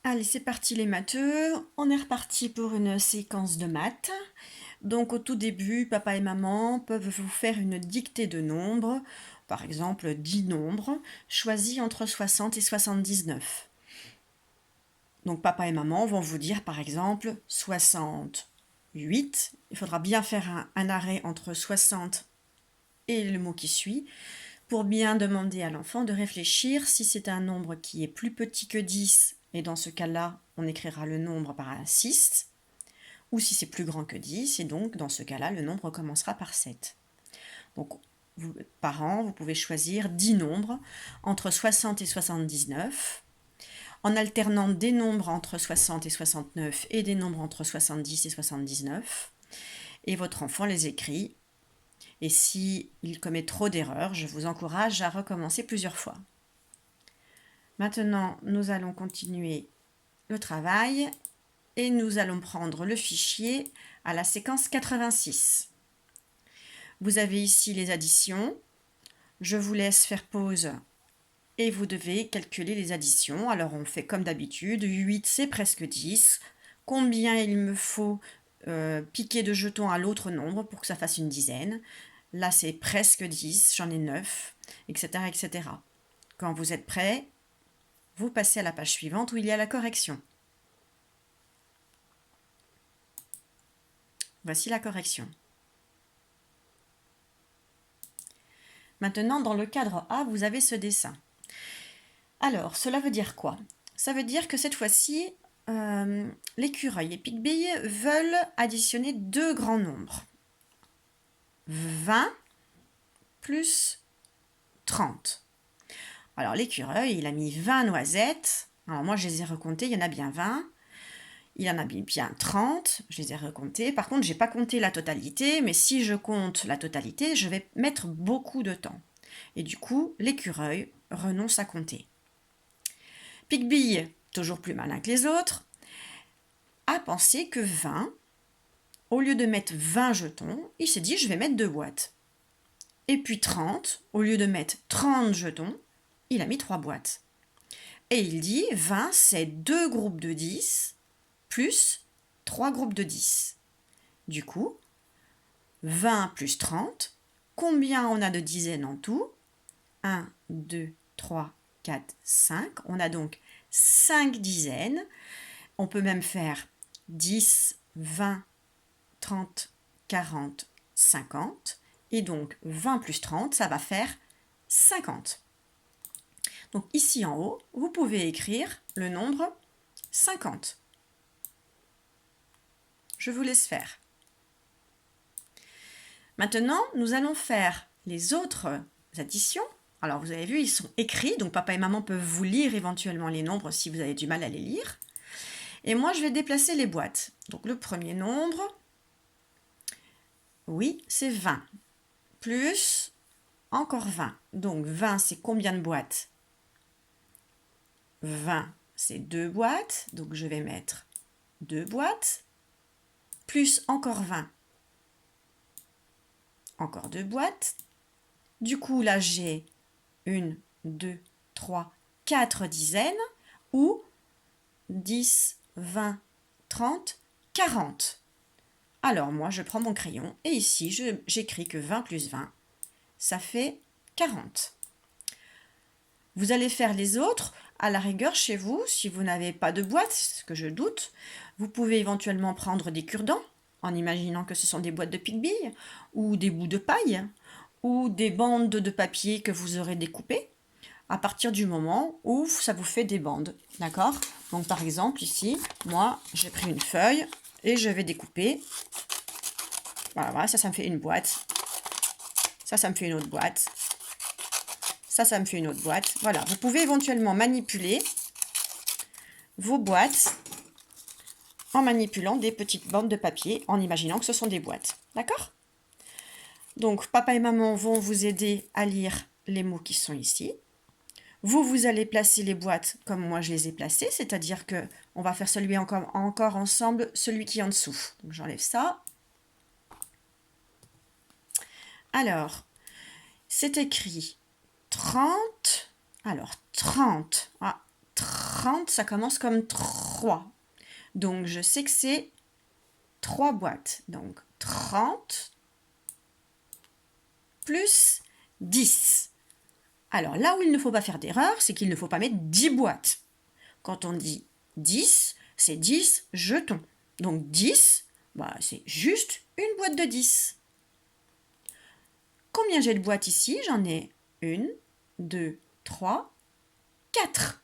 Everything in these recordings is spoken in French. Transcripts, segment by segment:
Allez, c'est parti les matheux. On est reparti pour une séquence de maths. Donc au tout début, papa et maman peuvent vous faire une dictée de nombres, par exemple 10 nombres, choisis entre 60 et 79. Donc papa et maman vont vous dire par exemple 68. Il faudra bien faire un arrêt entre 60 et le mot qui suit pour bien demander à l'enfant de réfléchir si c'est un nombre qui est plus petit que 10, et dans ce cas-là, on écrira le nombre par un 6, ou si c'est plus grand que 10, et donc dans ce cas-là, le nombre commencera par 7. Donc, vous, parents, vous pouvez choisir 10 nombres entre 60 et 79, en alternant des nombres entre 60 et 69 et des nombres entre 70 et 79, et votre enfant les écrit. Et s'il commet trop d'erreurs, je vous encourage à recommencer plusieurs fois. Maintenant, nous allons continuer le travail et nous allons prendre le fichier à la séquence 86. Vous avez ici les additions. Je vous laisse faire pause et vous devez calculer les additions. Alors on fait comme d'habitude, 8 c'est presque 10. Combien il me faut piquer de jetons à l'autre nombre pour que ça fasse une dizaine? Là c'est presque 10, j'en ai 9, etc., etc. Quand vous êtes prêts, vous passez à la page suivante où il y a la correction. Voici la correction. Maintenant, dans le cadre A, vous avez ce dessin. Alors, cela veut dire quoi? Ça veut dire que cette fois-ci, l'écureuil et Pigbille veulent additionner deux grands nombres. 20 plus 30. Alors, l'écureuil, il a mis 20 noisettes. Alors, moi, je les ai recomptées, il y en a bien 20. Il y en a bien 30, je les ai recomptées. Par contre, je n'ai pas compté la totalité, mais si je compte la totalité, je vais mettre beaucoup de temps. Et du coup, l'écureuil renonce à compter. Pigbille, toujours plus malin que les autres, a pensé que 20, au lieu de mettre 20 jetons, il s'est dit je vais mettre 2 boîtes. Et puis 30, au lieu de mettre 30 jetons, il a mis 3 boîtes. Et il dit 20 c'est 2 groupes de 10 plus 3 groupes de 10. Du coup, 20 plus 30, combien on a de dizaines en tout? 1, 2, 3, 4, 5. On a donc 5 dizaines. On peut même faire 10, 20, 30, 40, 50. Et donc 20 plus 30, ça va faire 50. Donc ici en haut, vous pouvez écrire le nombre 50. Je vous laisse faire. Maintenant, nous allons faire les autres additions. Alors vous avez vu, ils sont écrits, donc papa et maman peuvent vous lire éventuellement les nombres si vous avez du mal à les lire. Et moi, je vais déplacer les boîtes. Donc le premier nombre, oui, c'est 20. Plus encore 20. Donc 20, c'est combien de boîtes? 20, c'est 2 boîtes. Donc je vais mettre 2 boîtes. Plus encore 20. Encore 2 boîtes. Du coup, là, j'ai 1, 2, 3, 4 dizaines. Ou 10, 20, 30, 40. Alors moi, je prends mon crayon et ici, j'écris que 20 plus 20, ça fait 40. Vous allez faire les autres. À la rigueur, chez vous, si vous n'avez pas de boîte, ce que je doute, vous pouvez éventuellement prendre des cure-dents, en imaginant que ce sont des boîtes de pique-billes, ou des bouts de paille, ou des bandes de papier que vous aurez découpées, à partir du moment où ça vous fait des bandes. D'accord? Donc par exemple, ici, moi, j'ai pris une feuille et je vais découper. Voilà, ça me fait une boîte. Ça me fait une autre boîte. Ça me fait une autre boîte. Voilà, vous pouvez éventuellement manipuler vos boîtes en manipulant des petites bandes de papier, en imaginant que ce sont des boîtes. D'accord? Donc, papa et maman vont vous aider à lire les mots qui sont ici. Vous allez placer les boîtes comme moi je les ai placées, c'est-à-dire que on va faire celui encore ensemble, celui qui est en dessous. Donc, j'enlève ça. Alors, c'est écrit 30. Alors, 30. Ah, 30, ça commence comme 3. Donc, je sais que c'est 3 boîtes. Donc, 30 plus 10. Alors, là où il ne faut pas faire d'erreur, c'est qu'il ne faut pas mettre 10 boîtes. Quand on dit 10, c'est 10 jetons. Donc, 10, c'est juste une boîte de 10. Combien j'ai de boîtes ici? J'en ai 1, 2, 3, 4.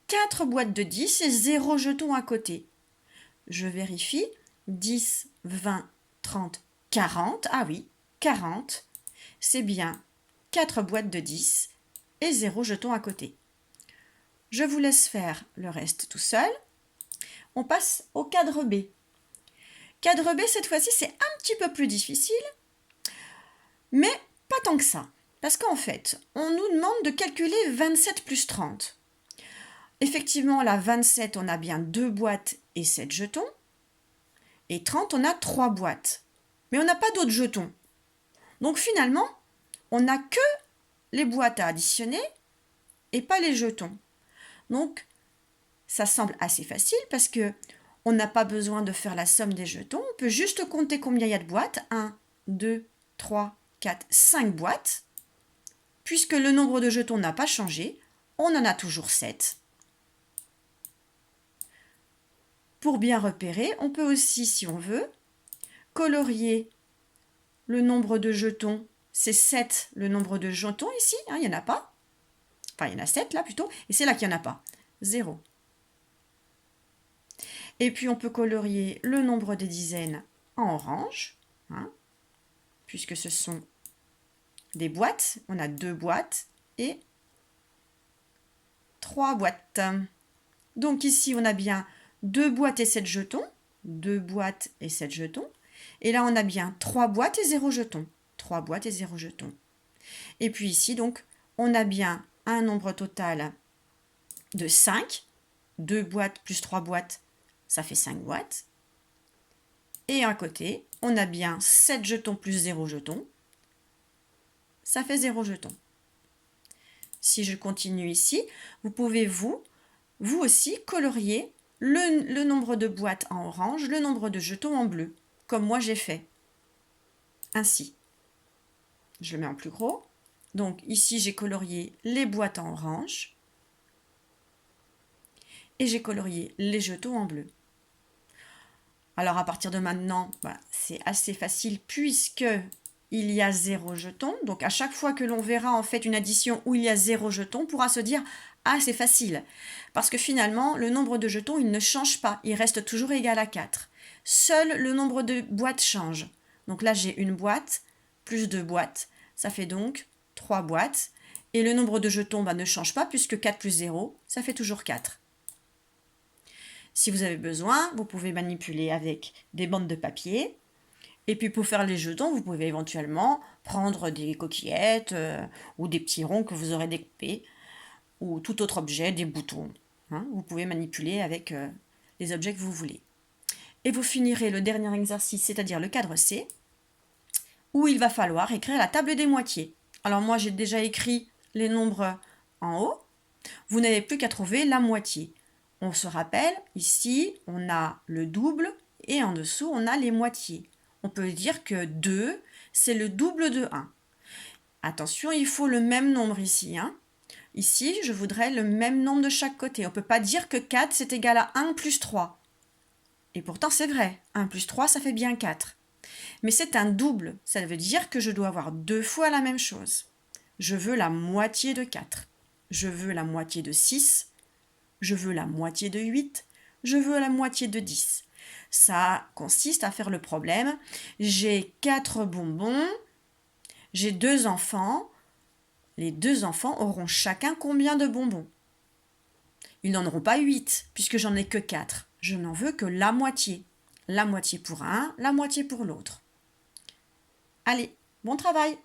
4 boîtes de 10 et 0 jeton à côté. Je vérifie. 10, 20, 30, 40. Ah oui, 40. C'est bien 4 boîtes de 10 et 0 jeton à côté. Je vous laisse faire le reste tout seul. On passe au cadre B. Cadre B, cette fois-ci, c'est un petit peu plus difficile, mais pas tant que ça. Parce qu'en fait, on nous demande de calculer 27 plus 30. Effectivement, là, 27, on a bien 2 boîtes et 7 jetons. Et 30, on a 3 boîtes. Mais on n'a pas d'autres jetons. Donc finalement, on n'a que les boîtes à additionner et pas les jetons. Donc, ça semble assez facile parce que on n'a pas besoin de faire la somme des jetons. On peut juste compter combien il y a de boîtes. 1, 2, 3, 4, 5 boîtes. Puisque le nombre de jetons n'a pas changé, on en a toujours 7. Pour bien repérer, on peut aussi, si on veut, colorier le nombre de jetons. C'est 7 le nombre de jetons ici, il n'y en a pas. Enfin, il y en a 7 là plutôt, et c'est là qu'il n'y en a pas. 0. Et puis on peut colorier le nombre des dizaines en orange, puisque ce sont des boîtes. On a 2 boîtes et 3 boîtes. Donc ici, on a bien 2 boîtes et 7 jetons. 2 boîtes et 7 jetons. Et là, on a bien 3 boîtes et 0 jetons. 3 boîtes et 0 jetons. Et puis ici, donc, on a bien un nombre total de 5. 2 boîtes plus 3 boîtes, ça fait 5 boîtes. Et à côté, on a bien 7 jetons plus 0 jetons. Ça fait 0 jetons. Si je continue ici, vous pouvez vous aussi colorier le nombre de boîtes en orange, le nombre de jetons en bleu, comme moi j'ai fait. Ainsi. Je le mets en plus gros. Donc ici, j'ai colorié les boîtes en orange et j'ai colorié les jetons en bleu. Alors à partir de maintenant, c'est assez facile puisque il y a 0 jeton. Donc à chaque fois que l'on verra en fait une addition où il y a 0 jeton, on pourra se dire « Ah, c'est facile !» Parce que finalement, le nombre de jetons, il ne change pas. Il reste toujours égal à 4. Seul le nombre de boîtes change. Donc là, j'ai une boîte plus 2 boîtes. Ça fait donc 3 boîtes. Et le nombre de jetons ne change pas puisque 4 plus 0, ça fait toujours 4. Si vous avez besoin, vous pouvez manipuler avec des bandes de papier. Et puis pour faire les jetons, vous pouvez éventuellement prendre des coquillettes ou des petits ronds que vous aurez découpés ou tout autre objet, des boutons. Vous pouvez manipuler avec les objets que vous voulez. Et vous finirez le dernier exercice, c'est-à-dire le cadre C, où il va falloir écrire la table des moitiés. Alors moi, j'ai déjà écrit les nombres en haut. Vous n'avez plus qu'à trouver la moitié. On se rappelle, ici, on a le double et en dessous, on a les moitiés. On peut dire que 2, c'est le double de 1. Attention, il faut le même nombre ici. Ici, je voudrais le même nombre de chaque côté. On ne peut pas dire que 4, c'est égal à 1 plus 3. Et pourtant, c'est vrai. 1 plus 3, ça fait bien 4. Mais c'est un double. Ça veut dire que je dois avoir 2 fois la même chose. Je veux la moitié de 4. Je veux la moitié de 6. Je veux la moitié de 8. Je veux la moitié de 10. Ça consiste à faire le problème. J'ai 4 bonbons. J'ai 2 enfants. Les 2 enfants auront chacun combien de bonbons? Ils n'en auront pas 8, puisque j'en ai que 4. Je n'en veux que la moitié. La moitié pour un, la moitié pour l'autre. Allez, bon travail!